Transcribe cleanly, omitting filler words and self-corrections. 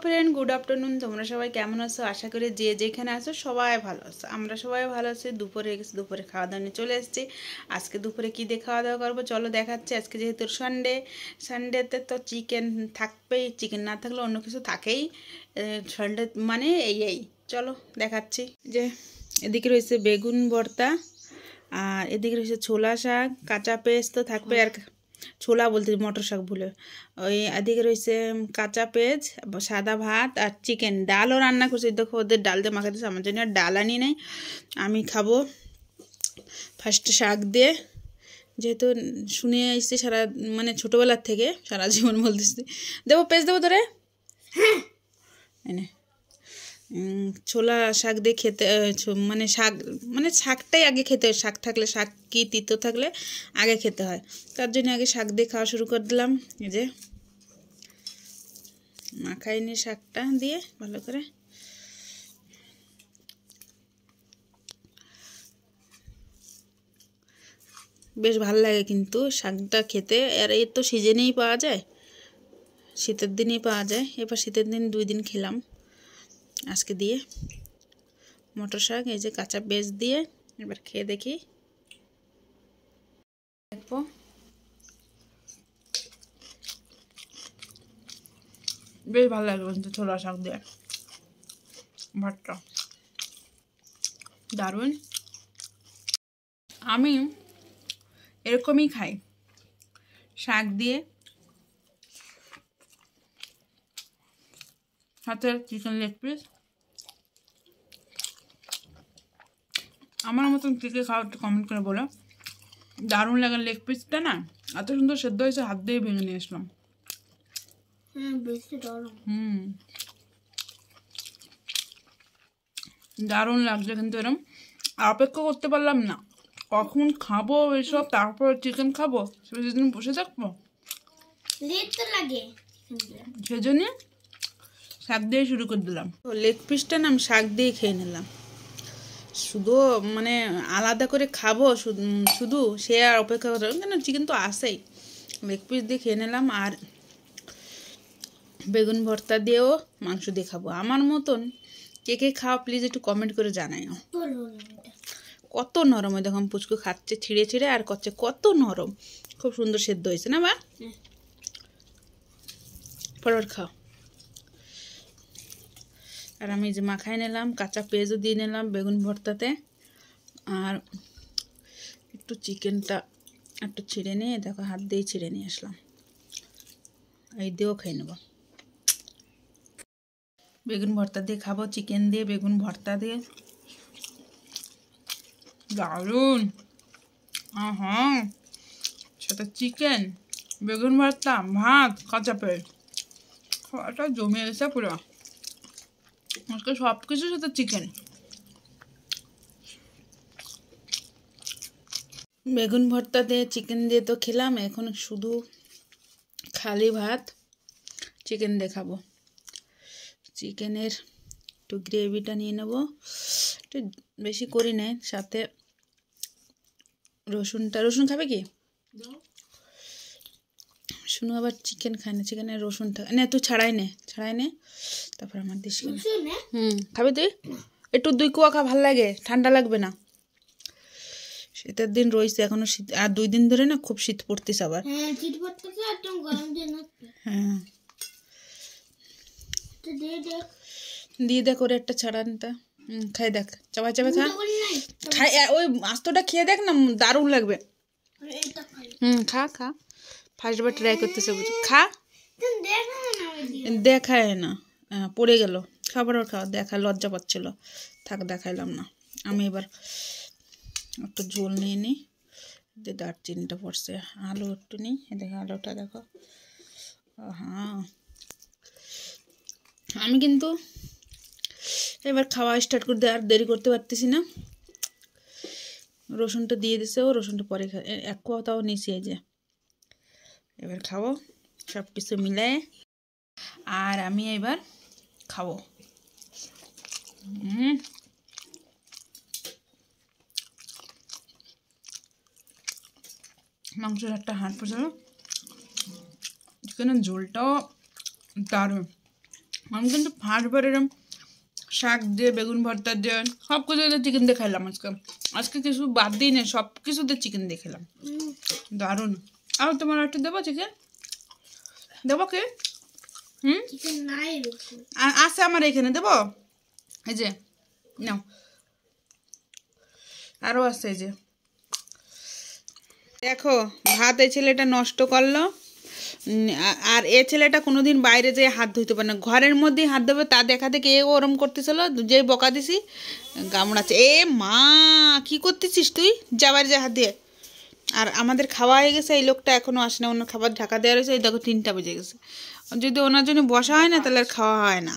Friend, good afternoon. তোমরা সবাই কেমন আছো? আশা করি যে যেখানে আছো সবাই ভালো আছো। আমরা সবাই ভালো আছি। দুপুরে খাওয়া দাওয়া নিয়ে চলে এসেছি। আজকে দুপুরে কী দিয়ে খাওয়া দাওয়া করবো চলো দেখাচ্ছি। আজকে যেহেতু সানডেতে তো চিকেন থাকবেই, চিকেন না থাকলে অন্য কিছু থাকেই। সানডে মানে এই চলো দেখাচ্ছি। যে এদিকে রয়েছে বেগুন ভর্তা, আর এদিকে রয়েছে ছোলা শাক, কাঁচা পেঁয়াজ তো থাকবে, আর ছোলা বলতে মটর শাক ভুলে, ওই এদিকে রয়েছে কাঁচা পেঁয়াজ, সাদা ভাত আর চিকেন। ডালও রান্না করছি, দেখো ওদের ডাল দিয়ে মাখাতেছে, আমার জন্য ডাল আনি নাই। আমি খাবো ফার্স্টে শাক দিয়ে, যেহেতু শুনে এসেছি সারা মানে ছোটোবেলার থেকে সারা জীবন বলতেছি। দেবো পেঁয়াজ দেবো তোরে, এনে ছোলা শাক দিয়ে খেতে, মানে শাকটাই আগে খেতে হয়। শাক থাকলে, শাক কি তিতো থাকলে আগে খেতে হয়, তার জন্য আগে শাক দিয়ে খাওয়া শুরু করে দিলাম। এই যে মাখাই নি শাকটা দিয়ে ভালো করে। বেশ ভালো লাগে কিন্তু শাকটা খেতে, আর এই তো সিজনেই পাওয়া যায়, শীতের দিনেই পাওয়া যায়। এবার শীতের দিন 2 দিন খেলাম আজকে দিয়ে মটর শাক। এই যে কাঁচা পেঁয়াজ দিয়ে এবার খেয়ে দেখি, দেখবো। বেশ ভালো লাগলো কিন্তু ছোলা শাক দিয়ে ভাতটা, দারুণ। আমি এরকমই খাই, শাক দিয়ে সাথে চিকেন লেগ পিস। আমার মতন কে কে খাওয়া কমেন্ট করে বলো। দারুণ লাগে লেগ পিসটা, না এত সুন্দর সেদ্ধ হয়েছে, হাত দিয়ে ভেঙে নিয়ে আসলাম। দারুণ লাগছে কিন্তু এরকম অপেক্ষা করতে পারলাম না কখন খাবো এসব, তারপর চিকেন খাবো, সেদিন বসে থাকবো সেজন্য শাক দিয়ে শুরু করে দিলাম। লেগ পিসটা না আমি শাক দিয়ে খেয়ে নিলাম, শুধু মানে আলাদা করে খাবো শুধু সে আর অপেক্ষা করে, কেন চিকেন তো আসেই। লেগ পিস দিয়ে খেয়ে নিলাম, আর বেগুন ভর্তা দিয়েও মাংস দিয়ে খাবো। আমার মতন কে কে খাও প্লিজ একটু কমেন্ট করে জানাই। কত নরম, ওই দেখো পুচকু খাচ্ছে ছিঁড়ে ছিঁড়ে, আর করছে কত নরম, খুব সুন্দর সেদ্ধ হয়েছে না বা? ফরওয়ার্ড খাও। আর আমি যে মাখাই নিলাম, কাঁচা পেঁয়াজও দিয়ে নিলাম বেগুন ভর্তাতে, আর একটু চিকেনটা একটু ছিঁড়ে নিয়ে দেখো হাত দিয়ে ছিঁড়ে নিয়ে আসলাম, এই দিয়েও খেয়ে নেব। বেগুন ভর্তা দিয়ে খাবো, চিকেন দিয়ে বেগুন ভর্তা দিয়ে, দারুণ। হ্যাঁ, সেটা চিকেন, বেগুন ভর্তা, ভাত, কাঁচা পেঁয়াজ, খাওয়াটা জমে গেছে পুরো। আজকে সব কিছুর সাথে চিকেন। বেগুন ভর্তা দিয়ে চিকেন দিয়ে তো খেলাম, এখন শুধু খালি ভাত চিকেন দিয়ে খাবো। চিকেনের একটু গ্রেভিটা নিয়ে নেব, একটু বেশি করি নেই, সাথে রসুন খাবে কি? শুনো, আবার চিকেন খায় না, চিকেনের রসুন থাকে না, তুই ছাড়াই নে তারপর আমার দিস। খাবি তুই? একটু 2 কোয়া খা, ভাল লাগে, ঠান্ডা লাগবে না। শীতের দিন রয়েছে এখনো, শীত আর 2 দিন ধরে না খুব শীত পড়তেছে আবার। হ্যাঁ দিয়ে দেখ করে একটা ছাড়ানটা, খাই দেখ, চাবাই খা, ওই আস্তটা খেয়ে দেখ না, দারুণ লাগবে। খা ফার্স্ট বার ট্রাই করতেছে, খা, দেখায় না, পড়ে গেল, খাবার খাওয়া দেখা লজ্জা পাচ্ছিল, থাক দেখাইলাম না। আমি এবার একটু ঝোল নিয়ে নিই, দারচিনিটা পড়ছে, আলু একটু নিই, দেখো আলুটা দেখো। হ্যাঁ, আমি কিন্তু এবার খাওয়া স্টার্ট করতে আর দেরি করতে পারতেছি না। রসুনটা দিয়ে দিছে, ও রসুনটা পরে এক কথাও নিচে, এই যে এবার খাবো সব কিছু মিলায়, আর আমি এবার খাবো। মাংসের একটা হাড় পড়ছে, চিকেনের ঝোলটাও দারুণ, আমি কিন্তু ফার্স্টবার এরকম শাক দিয়ে বেগুন ভর্তা দিয়ে সব কিছু চিকেন দিয়ে খাইলাম আজকে। আজকে কিছু বাদ দিই না, সব কিছুতে চিকেন দিয়ে খেলাম, দারুণ। আর তোমার একটু দেবো চিকেন? দেবো কি? আছে আমার এখানে, দেবো? এই যে নাও, আরও আছে এই যে। দেখো ভাত এই ছেলেটা নষ্ট করলো। আর এ ছেলেটা কোনোদিন বাইরে যেয়ে হাত ধুইতে পারে না, ঘরের মধ্যেই হাত ধোবে। তা দেখা দেখে এ ওরম করতেছিল, যে বকা দিছি গামড়াচ্ছে। এ মা কি করতেছিস তুই, যাবার যে হাত দিয়ে। আর আমাদের খাওয়া হয়ে গেছে, এই লোকটা এখনও আসে না, ওনার খাবার ঢাকা দেওয়া রয়েছে। এই দেখো 3টা বেজে গেছে, যদি ওনার জন্য বসা হয় না তাহলে আর খাওয়া হয় না।